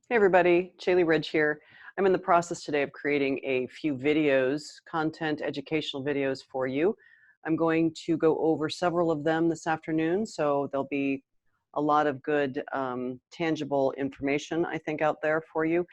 Hey everybody, Caeli Ridge here. I'm in the process today of creating a few videos, content, educational videos for you. I'm going to go over several of them this afternoon, so there'll be a lot of good tangible information, I think, out there for you.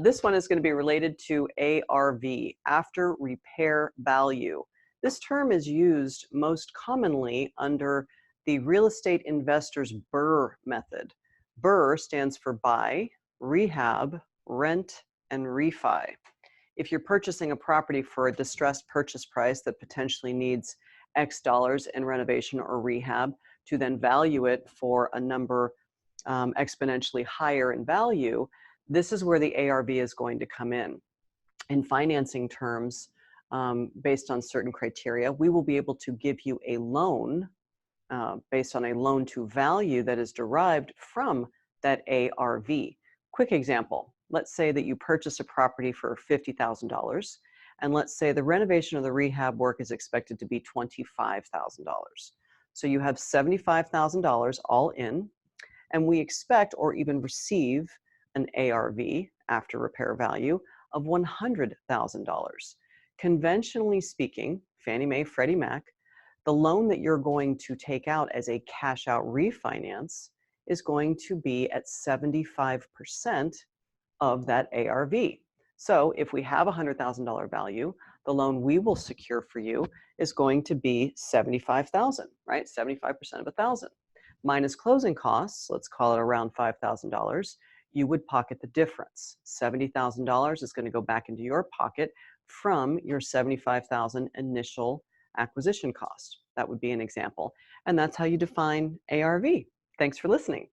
This one is going to be related to ARV, after repair value. This term is used most commonly under the real estate investor's BRRR method. BRRR stands for buy, rehab, rent, and refi. If you're purchasing a property for a distressed purchase price that potentially needs X dollars in renovation or rehab, to then value it for a number exponentially higher in value, this is where the ARV is going to come in. In financing terms, based on certain criteria, we will be able to give you a loan based on a loan to value that is derived from that ARV. Quick example, let's say that you purchase a property for $50,000, and let's say the renovation or the rehab work is expected to be $25,000. So you have $75,000 all in, and we expect or even receive an ARV, after repair value, of $100,000. Conventionally speaking, Fannie Mae, Freddie Mac, the loan that you're going to take out as a cash out refinance is going to be at 75% of that ARV. So if we have a $100,000 value, the loan we will secure for you is going to be $75,000, right? 75% of 1,000 minus closing costs, let's call it around $5,000. You would pocket the difference. $70,000 is going to go back into your pocket from your $75,000 initial acquisition cost. That would be an example. And that's how you define ARV. Thanks for listening.